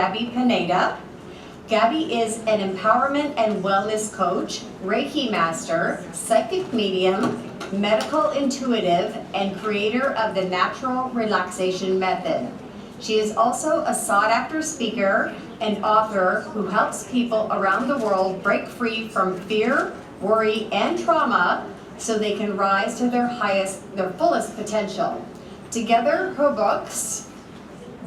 Gaby PIneda. Gaby is an empowerment and wellness coach, Reiki master, psychic medium, medical intuitive, and creator of the natural relaxation method. She is also a sought-after speaker and author who helps people around the world break free from fear, worry, and trauma so they can rise to their fullest potential. Together, her books,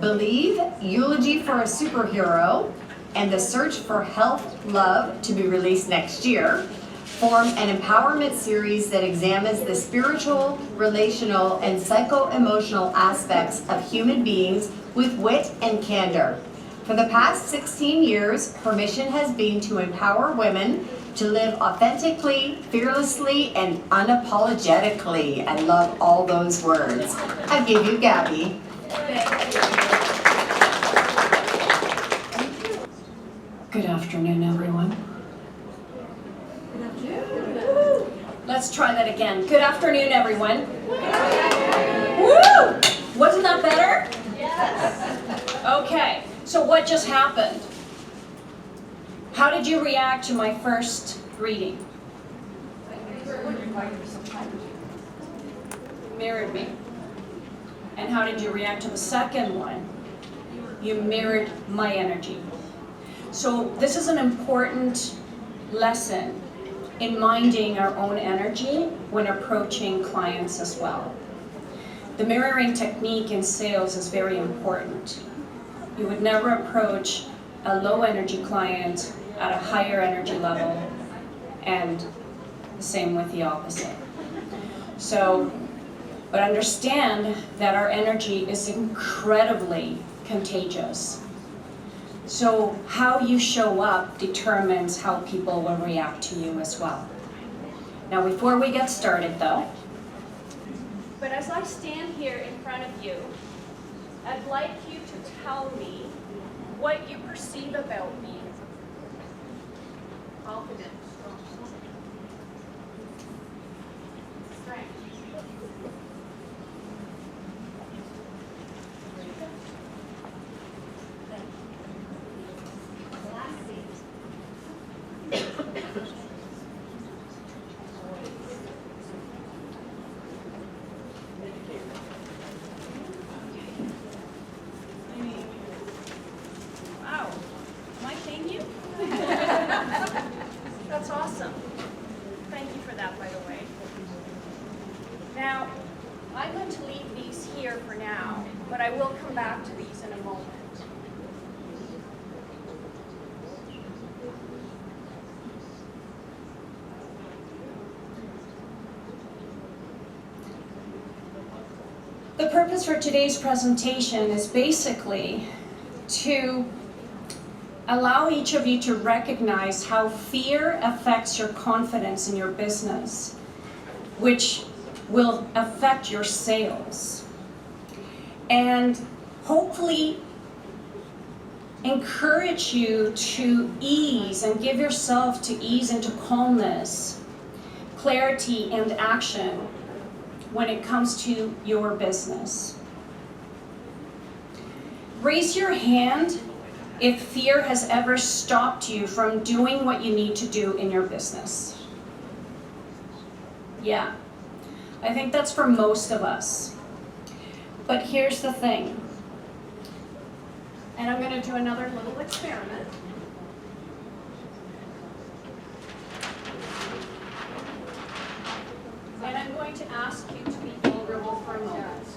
Believe, Eulogy for a Superhero, and The Search for Health, Love, to be released next year, form an empowerment series that examines the spiritual, relational, and psycho-emotional aspects of human beings with wit and candor. For the past 16 years, her mission has been to empower women to live authentically, fearlessly, and unapologetically. I love all those words. I give you Gaby. Good afternoon, everyone. Let's try that again. Good afternoon, everyone. Woo! Wasn't that better? Yes. Okay, so what just happened? How did you react to my first greeting? Mirrored me. And how did you react to the second one? You mirrored my energy. So this is an important lesson in minding our own energy when approaching clients as well. The mirroring technique in sales is very important. You would never approach a low energy client at a higher energy level, and the same with the opposite. So, but understand that our energy is incredibly contagious. So how you show up determines how people will react to you as well. Now before we get started though, but as I stand here in front of you, I'd like you to tell me what you perceive about me. Confidence. Strength. Wow, am I paying you? That's awesome. Thank you for that, by the way. Now, I'm going to leave these here for now, but I will come back to these in a moment. the purpose for today's presentation is basically to allow each of you to recognize how fear affects your confidence in your business, which will affect your sales, and hopefully encourage you to ease and give yourself to ease into calmness, clarity, and action when it comes to your business. Raise your hand if fear has ever stopped you from doing what you need to do in your business. Yeah, I think that's for most of us. But here's the thing, and I'm going to do another little experiment. And I'm going to ask you to be vulnerable for a moment.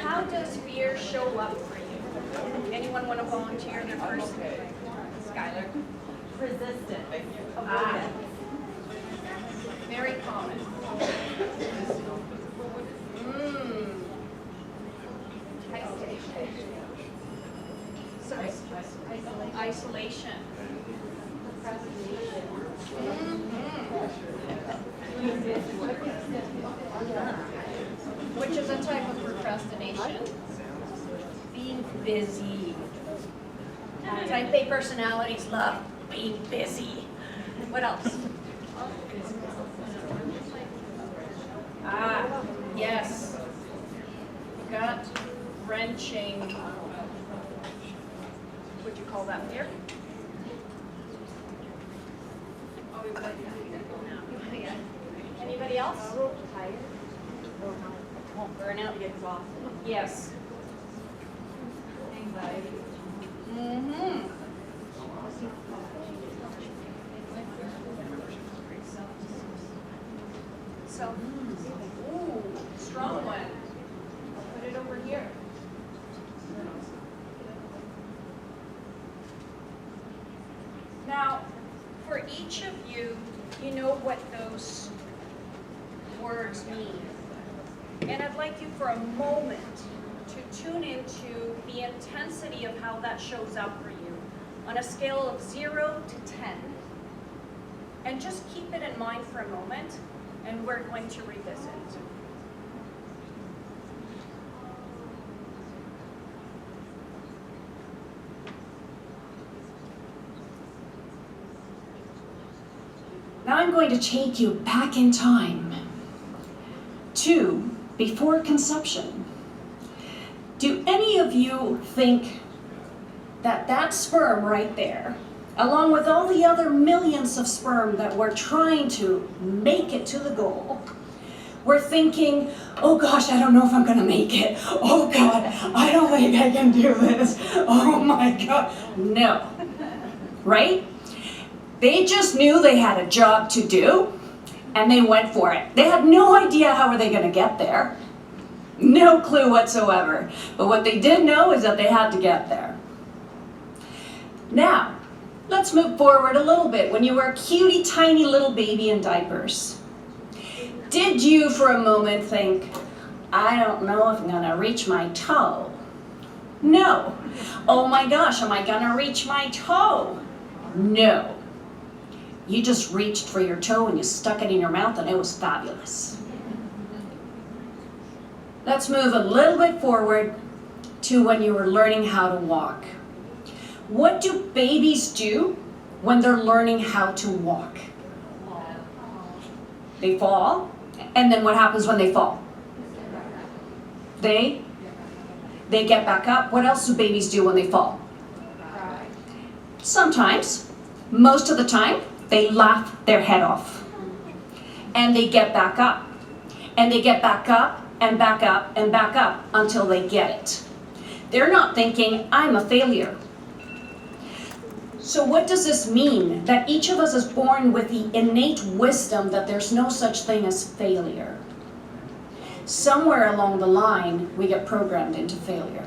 How does fear show up for you? Anyone want to volunteer their first? Skylar. Resistant. Ah. Very common. Isolation. Which is a type of procrastination. Being busy. Type A personalities love being busy. What else? Yes. Gut wrenching call that fear. Anybody else? Burnout, exhausted. Yes. Anxiety. Mm-hmm. So, ooh, strong one. I'll put it over here. Now, for each of you, you know what those words mean. And I'd like you for a moment to tune into the intensity of how that shows up for you on a scale of 0 to 10. And just keep it in mind for a moment, and we're going to revisit. Now I'm going to take you back in time to before conception. Do any of you think that that sperm right there, along with all the other millions of sperm that were trying to make it to the goal, were thinking, oh gosh, I don't know if I'm gonna make it. Oh God, I don't think I can do this. Oh my God. No, right? They just knew they had a job to do, and they went for it. They had no idea how are they gonna get there. No clue whatsoever. But what they did know is that they had to get there. Now, let's move forward a little bit. When you were a cutie tiny little baby in diapers, did you for a moment think, I don't know if I'm gonna reach my toe? No. Oh my gosh, am I gonna reach my toe? No. You just reached for your toe and you stuck it in your mouth and it was fabulous. Let's move a little bit forward to when you were learning how to walk. What do babies do when they're learning how to walk? They fall, and then what happens when they fall? They get back up. What else do babies do when they fall? Sometimes, most of the time, they laugh their head off. And they get back up. And they get back up and back up and back up until they get it. They're not thinking, I'm a failure. So what does this mean? That each of us is born with the innate wisdom that there's no such thing as failure. Somewhere along the line, we get programmed into failure.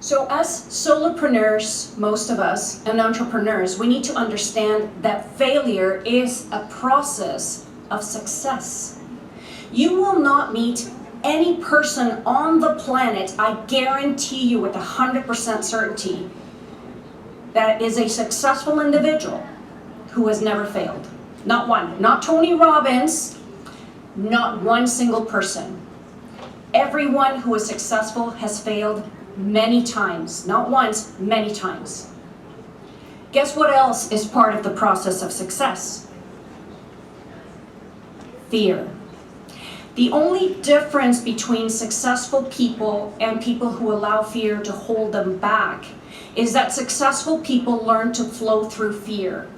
So as solopreneurs, most of us, and entrepreneurs, we need to understand that failure is a process of success. You will not meet any person on the planet, I guarantee you with 100% certainty, that is a successful individual who has never failed. Not one. Not Tony Robbins, not one single person. Everyone who is successful has failed many times. Not once, many times. Guess what else is part of the process of success? Fear. The only difference between successful people and people who allow fear to hold them back is that successful people learn to flow through fear.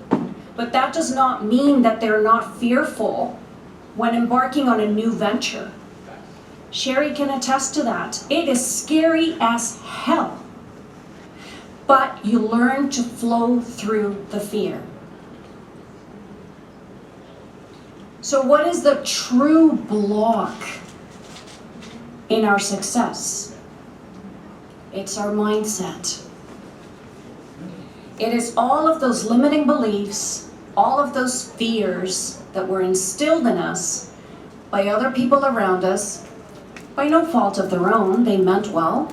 But that does not mean that they're not fearful when embarking on a new venture. Sherry can attest to that. It is scary as hell. But you learn to flow through the fear. So what is the true block in our success? It's our mindset. It is all of those limiting beliefs, all of those fears that were instilled in us by other people around us, by no fault of their own, they meant well,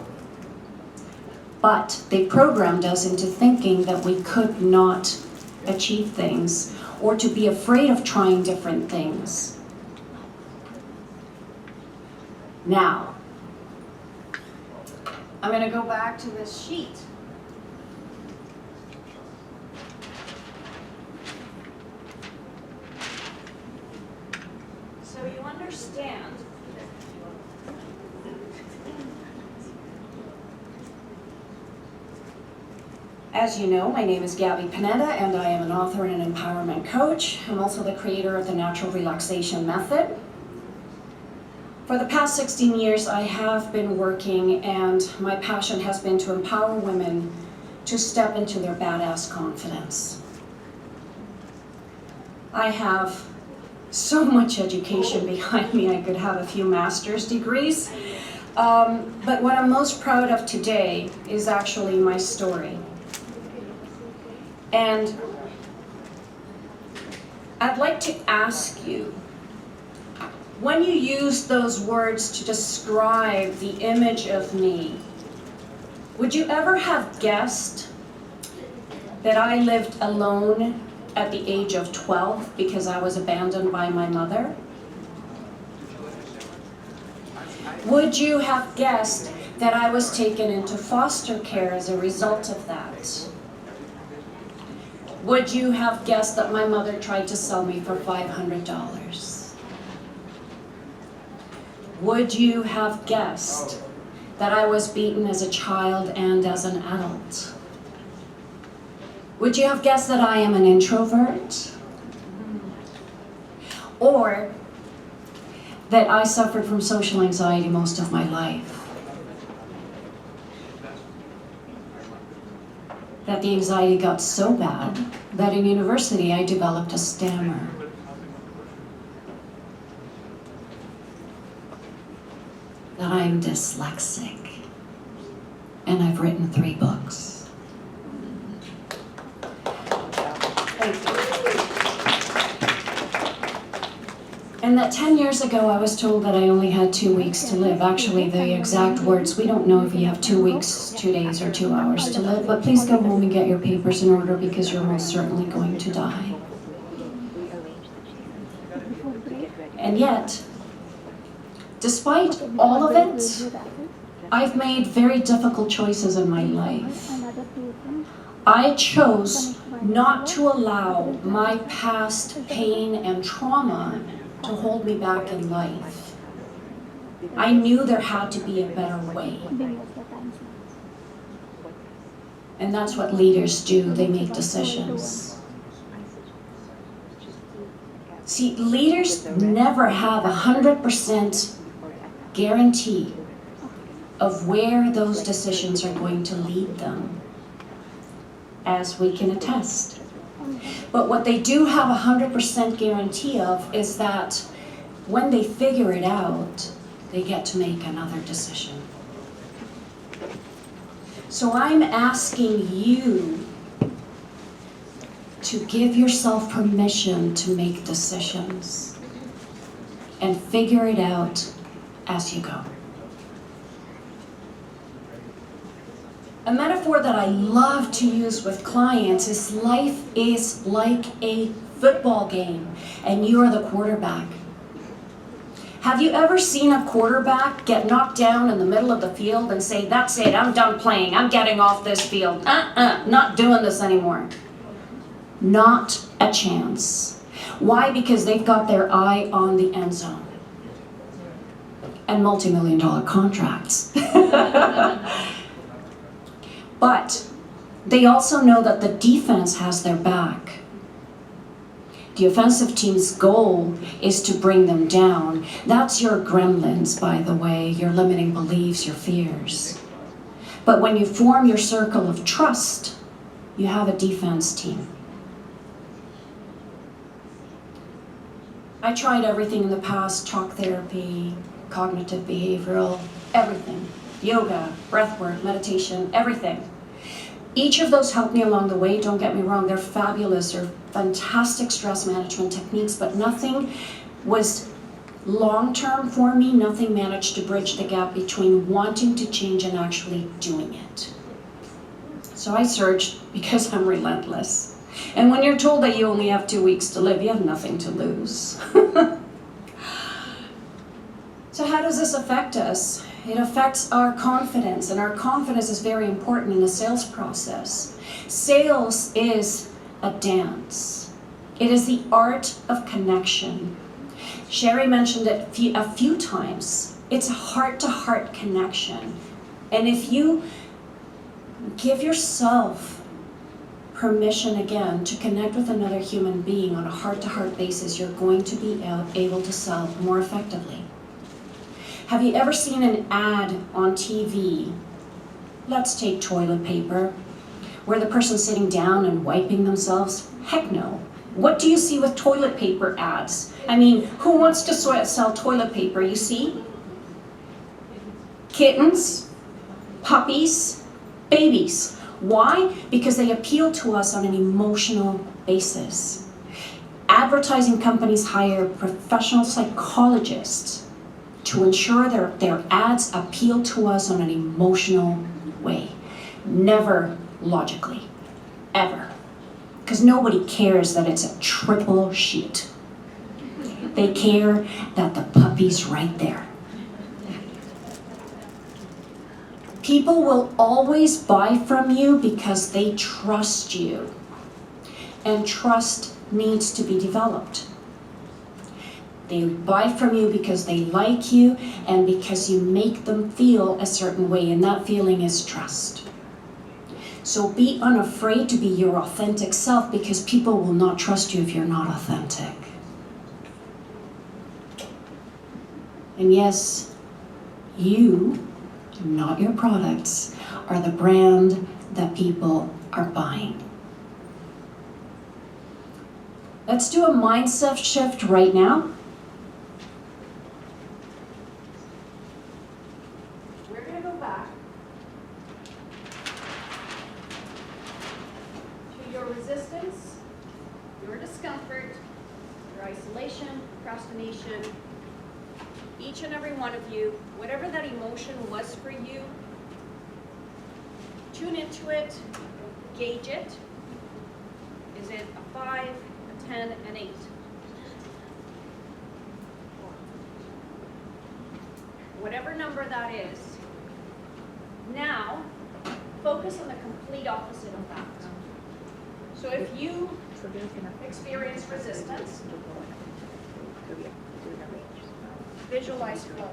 but they programmed us into thinking that we could not achieve things or to be afraid of trying different things. Now, I'm going to go back to this sheet. So you understand As you know, my name is Gaby PIneda, and I am an author and an empowerment coach. I'm also the creator of the Natural Relaxation Method. For the past 16 years, I have been working, and my passion has been to empower women to step into their badass confidence. I have so much education behind me. I could have a few master's degrees. But what I'm most proud of today is actually my story. And I'd like to ask you, when you use those words to describe the image of me, would you ever have guessed that I lived alone at the age of 12 because I was abandoned by my mother? Would you have guessed that I was taken into foster care as a result of that? Would you have guessed that my mother tried to sell me for $500? Would you have guessed that I was beaten as a child and as an adult? Would you have guessed that I am an introvert? Or that I suffered from social anxiety most of my life? That the anxiety got so bad that in university I developed a stammer. That I'm dyslexic, and I've written 3 books. Thank you. And that 10 years ago I was told that I only had 2 weeks to live. Actually, the exact words, we don't know if you have 2 weeks, 2 days, or 2 hours to live, but please go home and get your papers in order because you're most certainly going to die. And yet, despite all of it, I've made very difficult choices in my life. I chose not to allow my past pain and trauma to hold me back in life. I knew there had to be a better way. And that's what leaders do, they make decisions. See, leaders never have 100% guarantee of where those decisions are going to lead them, as we can attest. But what they do have 100% guarantee of is that when they figure it out, they get to make another decision. So I'm asking you to give yourself permission to make decisions and figure it out as you go. A metaphor that I love to use with clients is life is like a football game and you are the quarterback. Have you ever seen a quarterback get knocked down in the middle of the field and say, "That's it, I'm done playing, I'm getting off this field, not doing this anymore"? Not a chance. Why? Because they've got their eye on the end zone and multi-million-dollar contracts. But they also know that the defense has their back. The offensive team's goal is to bring them down. That's your gremlins, by the way, your limiting beliefs, your fears. But when you form your circle of trust, you have a defense team. I tried everything in the past, talk therapy, cognitive behavioral, everything. Yoga, breathwork, meditation, everything. Each of those helped me along the way, don't get me wrong, they're fabulous, they're fantastic stress management techniques, but nothing was long-term for me, nothing managed to bridge the gap between wanting to change and actually doing it. So I searched because I'm relentless. And when you're told that you only have 2 weeks to live, you have nothing to lose. So how does this affect us? It affects our confidence, and our confidence is very important in the sales process. Sales is a dance. It is the art of connection. Sherry mentioned it a few times. It's a heart-to-heart connection. And if you give yourself permission again to connect with another human being on a heart-to-heart basis, you're going to be able to sell more effectively. Have you ever seen an ad on TV? Let's take toilet paper, where the person's sitting down and wiping themselves? Heck no. What do you see with toilet paper ads? I mean, who wants to sell toilet paper, you see? Kittens, puppies, babies. Why? Because they appeal to us on an emotional basis. Advertising companies hire professional psychologists to ensure their ads appeal to us on an emotional way. Never logically, ever. Because nobody cares that it's a triple sheet. They care that the puppy's right there. People will always buy from you because they trust you. And trust needs to be developed. They buy from you because they like you and because you make them feel a certain way, and that feeling is trust. So be unafraid to be your authentic self, because people will not trust you if you're not authentic. And yes, you, not your products, are the brand that people are buying. Let's do a mindset shift right now. We're going to go back to your resistance, your discomfort, your isolation, procrastination. Each and every one of you, whatever that emotion was for you, tune into it, gauge it. Is it a 5, a 10, an 8? Whatever number that is. Now, focus on the complete opposite of that. So if you experience resistance, visualize flow.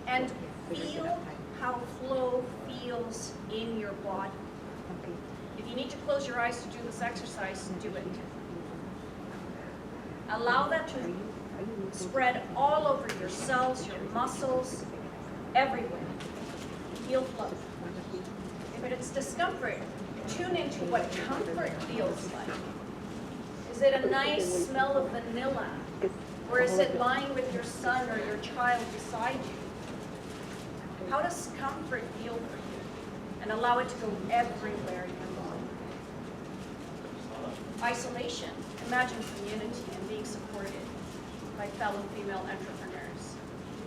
And feel how flow feels in your body. If you need to close your eyes to do this exercise, do it. Allow that to spread all over your cells, your muscles, everywhere. Feel flow. If it's discomfort, tune into what comfort feels like. Is it a nice smell of vanilla? Or is it lying with your son or your child beside you? How does comfort feel for you? And allow it to go everywhere in your body. Isolation. Imagine community and being supported by fellow female entrepreneurs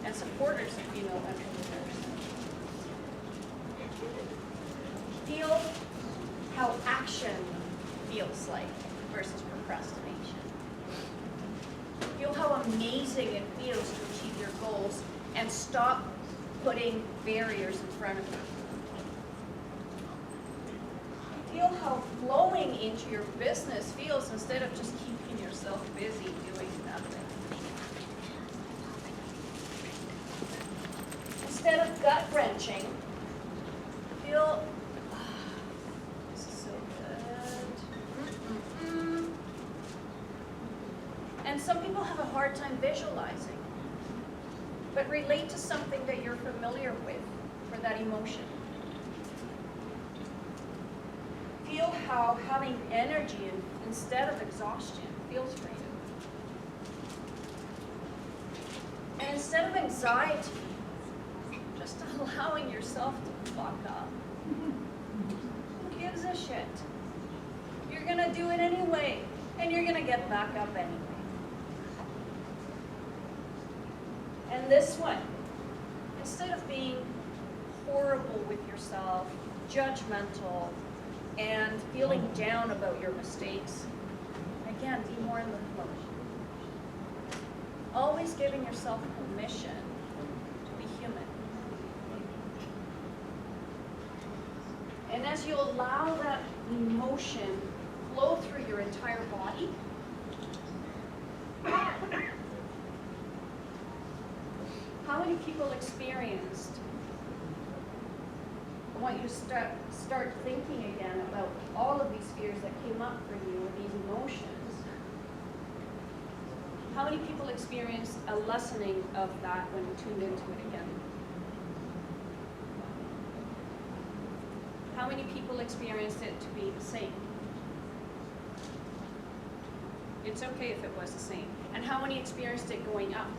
and supporters of female entrepreneurs. Feel how action feels like versus procrastination. Feel how amazing it feels to achieve your goals and stop putting barriers in front of you. Feel how flowing into your business feels instead of just keeping yourself busy doing nothing. Instead of gut-wrenching, feel, this is so good. And some people have a hard time visualizing, but relate to something that you're familiar with for that emotion. Feel how having energy instead of exhaustion feels for you. And instead of anxiety, just allowing yourself to fuck up. Who gives a shit? You're gonna do it anyway, and you're gonna get back up anyway. And this one, instead of being horrible with yourself, judgmental, and feeling down about your mistakes, again, be more in the flow. Always giving yourself permission to be human. And as you allow that emotion flow through your entire body, how many people experienced want you to start thinking again about all of these fears that came up for you and these emotions. How many people experienced a lessening of that when you tuned into it again? How many people experienced it to be the same? It's okay if it was the same. And how many experienced it going up?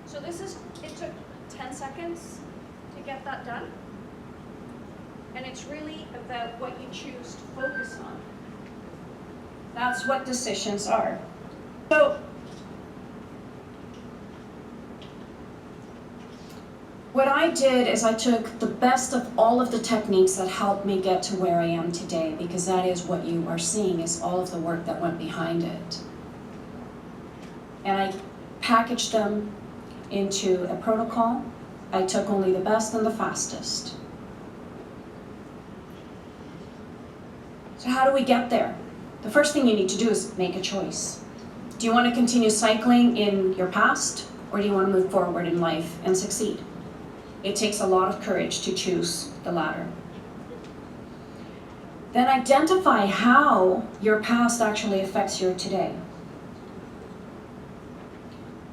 So it took 10 seconds to get that done. And it's really about what you choose to focus on. That's what decisions are. So, what I did is I took the best of all of the techniques that helped me get to where I am today, because that is what you are seeing, is all of the work that went behind it. And I packaged them into a protocol. I took only the best and the fastest. So how do we get there? The first thing you need to do is make a choice. Do you want to continue cycling in your past, or do you want to move forward in life and succeed? It takes a lot of courage to choose the latter. Then identify how your past actually affects your today.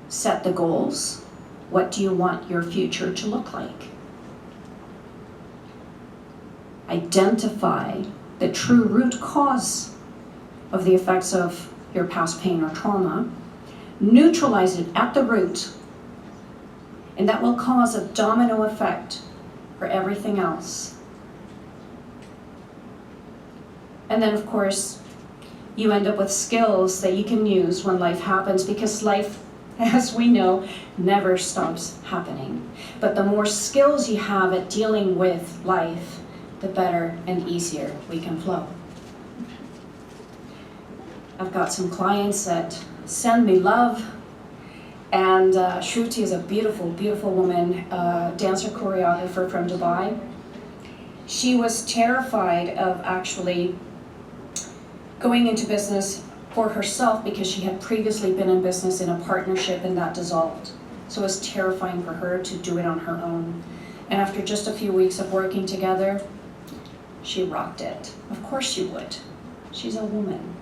Set the goals. What do you want your future to look like? Identify the true root cause of the effects of your past pain or trauma. Neutralize it at the root, and that will cause a domino effect for everything else. And then, of course, you end up with skills that you can use when life happens, because life, as we know, never stops happening. But the more skills you have at dealing with life, the better and easier we can flow. I've got some clients that send me love, and Shruti is a beautiful, beautiful woman, dancer choreographer from Dubai. She was terrified of actually going into business for herself because she had previously been in business in a partnership and that dissolved. So it was terrifying for her to do it on her own. And after just a few weeks of working together, she rocked it. Of course she would. She's a woman.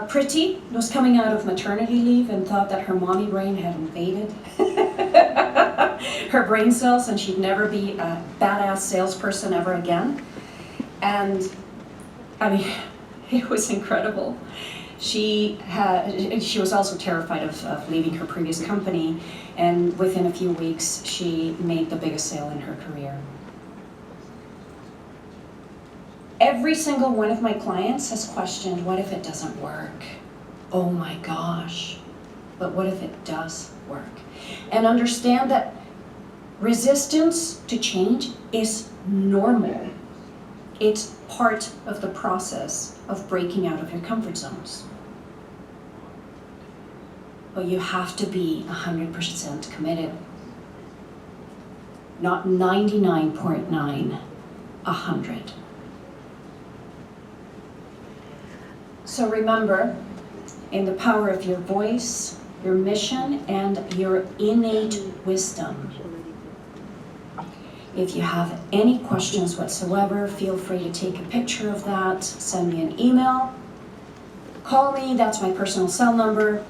Pretty was coming out of maternity leave and thought that her mommy brain had invaded her brain cells and she'd never be a badass salesperson ever again. And I mean, it was incredible. She was also terrified of leaving her previous company, and within a few weeks she made the biggest sale in her career. Every single one of my clients has questioned, what if it doesn't work? Oh my gosh, but what if it does work? And understand that resistance to change is normal. It's part of the process of breaking out of your comfort zones. But you have to be 100% committed. Not 99.9, 100. So remember, in the power of your voice, your mission, and your innate wisdom. If you have any questions whatsoever, feel free to take a picture of that, send me an email, call me, that's my personal cell number,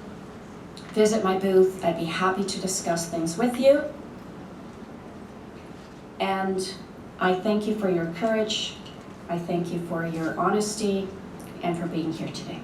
visit my booth, I'd be happy to discuss things with you. And I thank you for your courage, I thank you for your honesty, and for being here today.